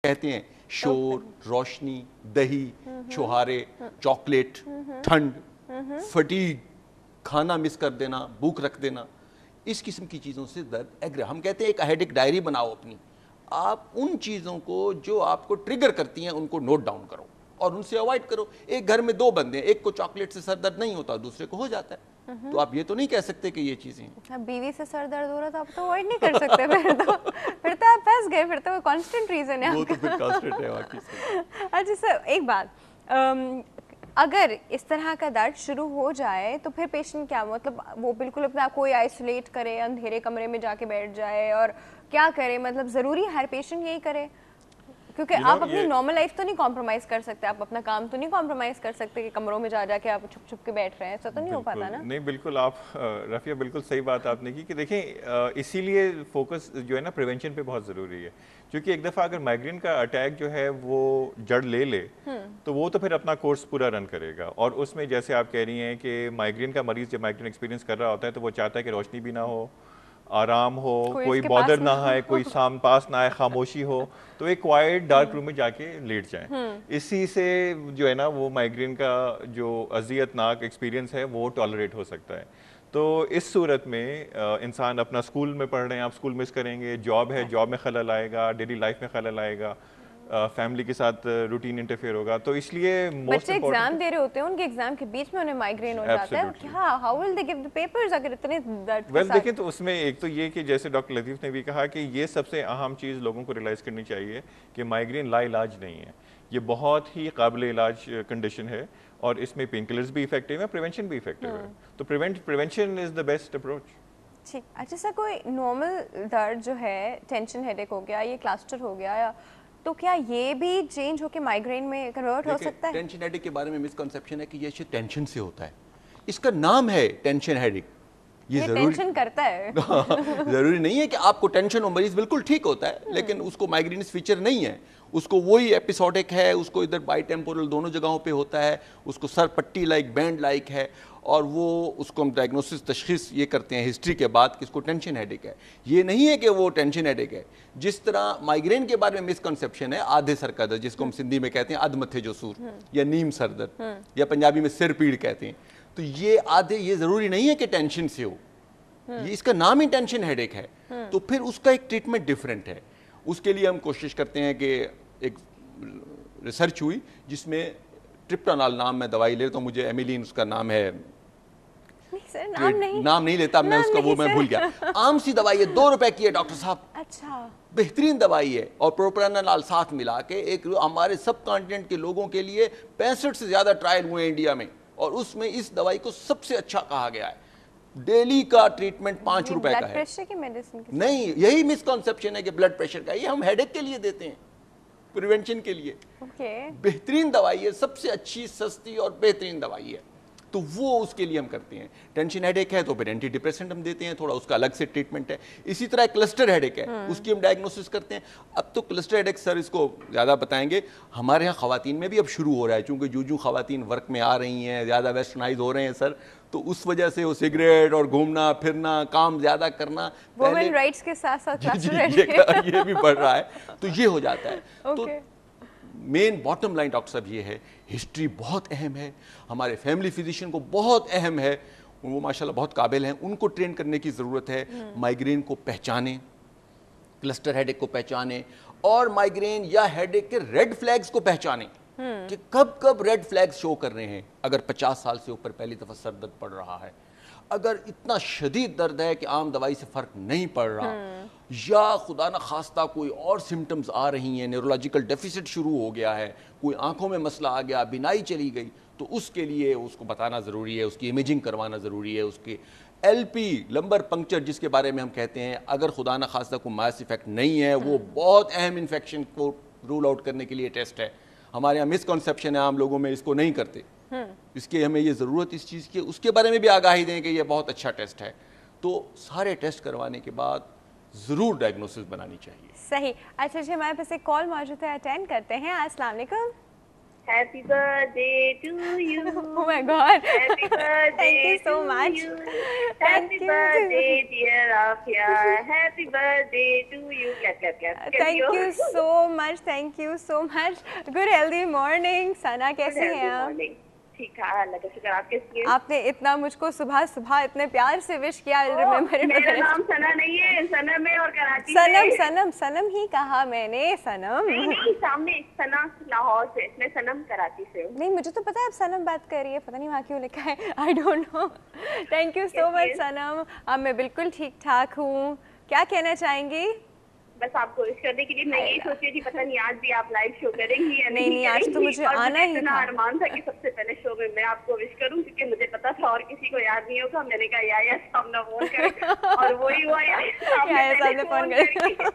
कहते हैं शोर, रोशनी, दही, छुहारे, चॉकलेट, ठंड, फटीग, खाना मिस कर देना, भूख रख देना, इस किस्म की चीज़ों से दर्द हम कहते हैं एक हेडेक डायरी बनाओ अपनी। आप उन चीज़ों को जो आपको ट्रिगर करती हैं उनको नोट डाउन करो और उनसे अवॉइड करो। एक घर में दो बंदे हैं, एक को चॉकलेट से सर दर्द नहीं होता, दूसरे को हो जाता है, तो आप ये तो नहीं कह सकते कि ये चीज़ें। बीवी से सर दर्द हो रहा था, आप तो अवॉइड नहीं कर सकते फिर तो आप फंस गए, फिर तो वो कांस्टेंट रीजन है, वो तो फिर कांस्टेंट है वाकई से। अच्छा सर, एक बात, अगर इस तरह का दर्द शुरू हो जाए तो फिर पेशेंट क्या, मतलब वो बिल्कुल अपने आप को आइसोलेट करे, अंधेरे कमरे में जाके बैठ जाए, और क्या करे? मतलब ज़रूरी हर पेशेंट यही करे? क्योंकि आप अपनी नॉर्मल लाइफ तो नहीं कॉम्प्रोमाइज कर सकते, आप अपना काम तो नहीं कॉम्प्रोमाइज कर सकते कि कमरों में जा जाके आप छुप छुप के बैठ रहे हैं, ऐसा तो नहीं हो पाता ना? नहीं, बिल्कुल आप रफिया बिल्कुल सही बात आपने की कि देखें, इसीलिए फोकस जो है ना प्रिवेंशन पे बहुत ज़रूरी है, क्योंकि एक दफ़ा अगर माइग्रेन का अटैक जो है वो जड़ ले ले तो वो तो फिर अपना कोर्स पूरा रन करेगा। और उसमें जैसे आप कह रही हैं कि माइग्रेन का मरीज़ जब माइग्रेन एक्सपीरियंस कर रहा होता है तो वो चाहता है कि रोशनी भी ना हो, आराम हो, कोई बॉदर ना आए, कोई साम पास ना आए, खामोशी हो, तो एक क्वाइट डार्क रूम में जाके लेट जाएं। इसी से जो है ना वो माइग्रेन का जो अजियतनाक एक्सपीरियंस है वो टॉलरेट हो सकता है। तो इस सूरत में इंसान अपना स्कूल में पढ़ रहे हैं, आप स्कूल मिस करेंगे, जॉब है, जॉब में खलल आएगा, डेली लाइफ में खलल आएगा, फैमिली के साथ रूटीन इंटरफेयर होगा। तो इसलिए बच्चे एग्जाम दे रहे होते हैं, उनके एग्जाम के बीच में उन्हें माइग्रेन हो जाता है, क्या how will they give the papers अगर इतने दर्द के साथ? देखें तो उसमें एक तो ये कि जैसे डॉक्टर लतीफ़ ने भी कहा कि ये सबसे अहम चीज़ लोगों को रियलाइज़ करनी चाहिए कि माइग्रेन लाइलाज नहीं है, ये बहुत ही काबिल इलाज कंडीशन है और इसमें पेन किलर्स भी इफेक्टिव है, प्रिवेंशन भी इफेक्टिव है। तो prevention is the best approach. ठीक। अच्छा सर, कोई नॉर्मल दर्द जो है, टेंशन हेडेक हो गया, ये क्लस्टर हो गया, या तो क्या ये भी चेंज होकर माइग्रेन में कन्वर्ट हो सकता है? टेंशन हेडेक के बारे में मिसकंसेप्शन है कि ये टेंशन से होता है, इसका नाम है टेंशन हेडेक। ये टेंशन करता है जरूरी नहीं है कि आपको टेंशन हो, मरीज बिल्कुल ठीक होता है लेकिन उसको माइग्रेनिस फीचर नहीं है, उसको वही एपिसोडिक है, उसको इधर बाई टेम्पोरल दोनों जगहों पे होता है, उसको सर पट्टी लाइक बैंड लाइक है, और वो उसको हम डायग्नोसिस तशखीस ये करते हैं हिस्ट्री के बाद कि इसको टेंशन हेडेक है। ये नहीं है कि वो टेंशन हेडेक है। जिस तरह माइग्रेन के बारे में मिसकंसेप्शन है आधे सर का दर्द, जिसको हम सिंधी में कहते हैं अध मथे जो सूर या नीम सर दर्द या पंजाबी में सिर पीड़ कहते हैं, तो ये आधे, ये जरूरी नहीं है कि टेंशन से हो, ये इसका नाम ही टेंशन हेडेक है, तो फिर उसका एक ट्रीटमेंट डिफरेंट है। उसके लिए हम कोशिश करते हैं कि एक रिसर्च हुई जिसमें ट्रिप्टानॉल नाम में दवाई ले, तो मुझे एमिलीन उसका नाम है, नाम नहीं लेता मैं उसका, वो मैं भूल गया। आम सी दवाई है, 2 रुपए की है डॉक्टर साहब, अच्छा बेहतरीन दवाई है, और प्रोप्रानोल साथ मिला के एक हमारे सब कॉन्टिनेंट के लोगों के लिए 65 से ज्यादा ट्रायल हुए इंडिया में, और उसमें इस दवाई को सबसे अच्छा कहा गया है। डेली का ट्रीटमेंट 5 रुपए का है। प्रेशर की मेडिसिन नहीं, यही मिसकॉन्सेप्शन है कि ब्लड प्रेशर का, ये हम हेडेक के लिए देते हैं, प्रिवेंशन के लिए। बेहतरीन दवाई है, सबसे अच्छी, सस्ती और बेहतरीन दवाई है, तो वो उसके लिए हम करते हैं। टेंशन हेडेक है तो फिर एंटी डिप्रेसेंट हम देते हैं, थोड़ा उसका अलग से ट्रीटमेंट है। इसी तरह क्लस्टर हेडेक है, उसकी हम डायग्नोसिस करते हैं। अब तो क्लस्टर हेडेक सर इसको ज़्यादा बताएंगे, हमारे यहाँ ख़वातीन में भी अब शुरू हो रहा है, क्योंकि जो ख़वातीन वर्क में आ रही हैं, ज़्यादा वेस्टर्नाइज हो रहे हैं सर, तो उस वजह से वो सिगरेट और घूमना फिरना, काम ज़्यादा करना, वुमेन राइट्स के साथ साथ ये भी बढ़ रहा है, तो ये हो जाता है। तो मेन बॉटम लाइन डॉक्टर साहब ये है, हिस्ट्री बहुत अहम है, हमारे फैमिली फिजिशियन को बहुत अहम है, वो माशाल्लाह बहुत काबिल हैं, उनको ट्रेन करने की ज़रूरत है। माइग्रेन को पहचाने, क्लस्टर हेडेक को पहचाने, और माइग्रेन या हेडेक के रेड फ्लैग्स को पहचाने कि कब कब रेड फ्लैग्स शो कर रहे हैं। अगर 50 साल से ऊपर पहली दफ़ा सर दर्द पड़ रहा है, अगर इतना शदीद दर्द है कि आम दवाई से फ़र्क नहीं पड़ रहा, या खुदा न खास्ता कोई और सिम्टम्स आ रही हैं, न्यूरोलॉजिकल डेफिसिट शुरू हो गया है, कोई आंखों में मसला आ गया, बिनाई चली गई, तो उसके लिए उसको बताना ज़रूरी है, उसकी इमेजिंग करवाना ज़रूरी है। उसके LP लंबर पंक्चर जिसके बारे में हम कहते हैं, अगर खुदा न खास्ता कोई मास इफेक्ट नहीं है, वो बहुत अहम इन्फेक्शन को रूल आउट करने के लिए टेस्ट है। हमारे यहाँ मिसकॉन्सेप्शन है, आम लोगों में इसको नहीं करते, इसके हमें ये ज़रूरत इस चीज़ की, उसके बारे में भी आगाही दें कि ये बहुत अच्छा टेस्ट है। तो सारे टेस्ट करवाने के बाद ज़रूर डायग्नोसिस बनानी चाहिए। सही। अच्छा जी, हमारे पास एक कॉल मौजूद है, अटेंड करते हैं। अस्सलाम वालेकुम। Happy birthday to you. Oh my God. Happy birthday Thank you so to much. you. Thank Happy you. birthday, dear Afia. Happy birthday to you. Clap, clap, clap. Thank you so much. Thank you so much. Good healthy morning. सना कैसी हैं आप? ठीक ठाक, अल्लाह का शुक्र। आप कैसी हैं? आपने इतना मुझको सुबह सुबह इतने प्यार से विश किया। मेरा नाम सना नहीं है, सनम है और कराची सनम सनम सनम ही कहा मैंने। सनम नहीं, सामने सना लाहौर से, मैं सनम कराची से हूँ। नहीं, मुझे तो पता है आप सनम बात कर रही है, पता नहीं वहाँ क्यों लिखा है, I don't know. Thank you so much Sanam. अब मैं बिल्कुल ठीक ठाक हूँ। क्या कहना चाहेंगी? बस आपको विश करने के लिए मैं यही सोच रही थी, पता नहीं आज भी आप लाइव शो करेंगी या नहीं आज तो मुझे आना ही था। अरमान था कि सबसे पहले शो में मैं आपको विश करूं, क्योंकि मुझे पता था और किसी को याद नहीं होगा। मैंने कहा या सामने फोन कर, और वही हुआ सामने फोन कर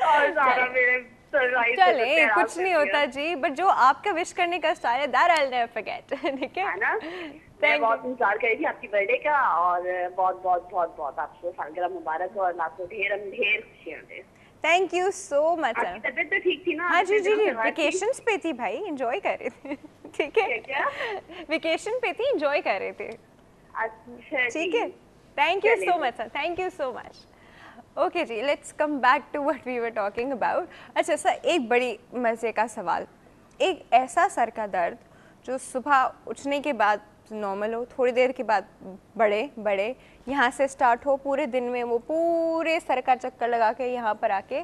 और सारा मेरे चले कुछ नहीं होता जी, बट जो आपका विश करने का स्टाइल है that I will never forget. ठीक है ना, मैं बहुत इंतजार कर रही थी आपकी बर्थडे का, और बहुत बहुत बहुत बहुत आपको सालगिरह मुबारक हो और आपको ढेर ढेर खुशियां दे। Thank you so much. आपकी तबीयत तो ठीक थी ना? हाँ जी जी जी, वेकेशंस पे थी भाई, एंजॉय कर रहे थे। ठीक है, क्या वेकेशन पे थी, एंजॉय कर रहे थे। अच्छा ठीक है, thank you so much sir, thank you so much. Okay जी, let's come back to what we were talking about. अच्छा सर, एक बड़ी मज़े का सवाल, एक ऐसा सर का दर्द जो सुबह उठने के बाद नॉर्मल हो, थोड़ी देर के बाद बड़े यहाँ से स्टार्ट हो, पूरे दिन में वो पूरे सर का चक्कर लगा के यहाँ पर आके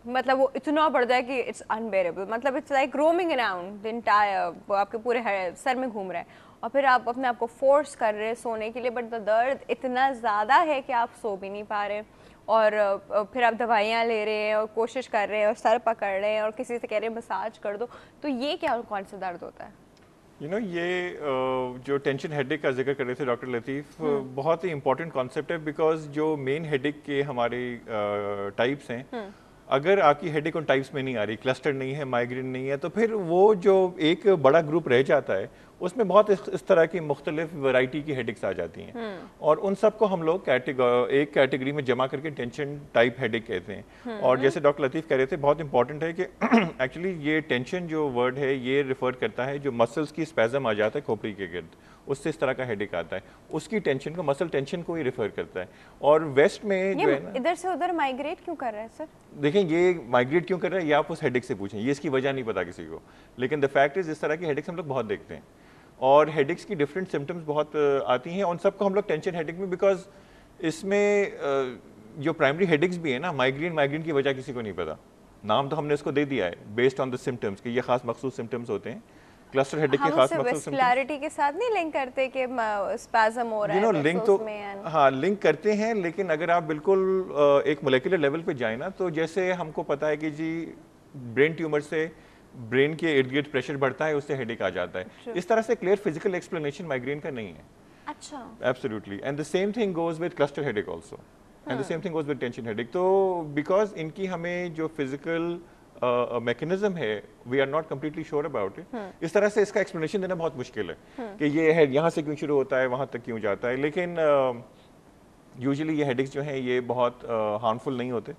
मतलब वो इतना बढ़ जाए कि इट्स अनबेरेबल, मतलब it's like roaming around the entire, वो आपके पूरे सर में घूम रहा है और फिर आप अपने आप को फोर्स कर रहे हैं सोने के लिए, बट द दर्द इतना ज़्यादा है कि आप सो भी नहीं पा रहे और फिर आप दवाइयाँ ले रहे हैं और कोशिश कर रहे हैं और सर पकड़ रहे हैं और किसी से कह रहे हैं मसाज कर दो। तो ये क्या कौन सा दर्द होता है? ये जो टेंशन हेडेक का जिक्र कर रहे थे डॉक्टर लतीफ़, बहुत ही इंपॉर्टेंट कॉन्सेप्ट है, बिकॉज जो मेन हेडेक के हमारे टाइप्स हैं, अगर आपकी हेडेक उन टाइप्स में नहीं आ रही, क्लस्टर नहीं है, माइग्रेन नहीं है, तो फिर वो जो एक बड़ा ग्रुप रह जाता है उसमें बहुत इस तरह की मुख्तलिफ वैरायटी की हेडेक्स आ जाती हैं और उन सबको हम लोग एक कैटेगरी में जमा करके टेंशन टाइप हेडेक कहते हैं। और जैसे डॉक्टर लतीफ़ कह रहे थे, बहुत इंपॉर्टेंट है कि एक्चुअली ये टेंशन जो वर्ड है ये रिफर करता है जो मसल्स की स्पैज़म आ जाता है खोपड़ी के गिर्द, उससे इस तरह का हेडेक आता है, उसकी टेंशन को, मसल टेंशन को ही रिफर करता है। और वेस्ट में जो है ना, इधर से उधर माइग्रेट क्यों कर रहा है सर? देखें, ये माइग्रेट क्यों कर रहा है ये आप उस हेडेक से पूछें, ये इसकी वजह नहीं पता किसी को, लेकिन द फैक्ट इज इस तरह की हेडेक्स हम लोग बहुत देखते हैं और हेडेक्स की डिफरेंट सिम्टम्स बहुत आती हैं, उन सबको हम लोग टेंशन हेडेक में, बिकॉज इसमें जो प्राइमरी हेडेक्स भी है ना, माइग्रेन की वजह किसी को नहीं पता, नाम तो हमने इसको दे दिया है बेस्ड ऑन द सिम्टम्स कि ये खास मखसूस सिम्टम्स होते हैं। क्लस्टर हेडेक के खास मखसूस सिम्टम्स क्लैरिटी के साथ नहीं लिंक करते कि स्पैज़म हो रहा है, लिंक तो हाँ लिंक करते हैं, लेकिन अगर आप बिल्कुल एक मोलेकुलर लेवल पे जाए ना, तो जैसे हमको पता है कि जी ब्रेन ट्यूमर से ब्रेन के इर्द गिर्द प्रेशर बढ़ता है, उससे हेडेक आ जाता है, इस तरह से क्लियर फिजिकल एक्सप्लेनेशन माइग्रेन का नहीं है। अच्छा, absolutely, and the same thing goes with cluster headache also, and the same thing goes with tension headache. तो बिकॉज इनकी हमें जो फिजिकल मैकेनिज्म है, we are not completely sure about it, इस तरह से इसका एक्सप्लेनेशन देना बहुत मुश्किल है कि ये है यहाँ से क्यों शुरू होता है वहाँ तक क्यों जाता है, लेकिन यूजुअली ये हेडेक्स जो हैं ये बहुत हार्मफुल नहीं होते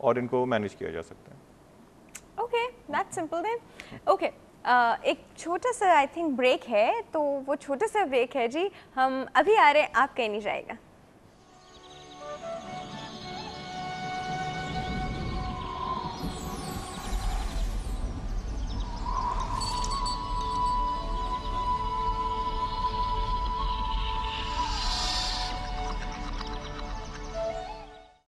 और इनको मैनेज किया जा सकता है। Okay, that's simple then. Okay, एक छोटा सा आई थिंक ब्रेक है, तो वो छोटा सा ब्रेक है जी, हम अभी आ रहे हैं, आप कहीं नहीं जाएगा।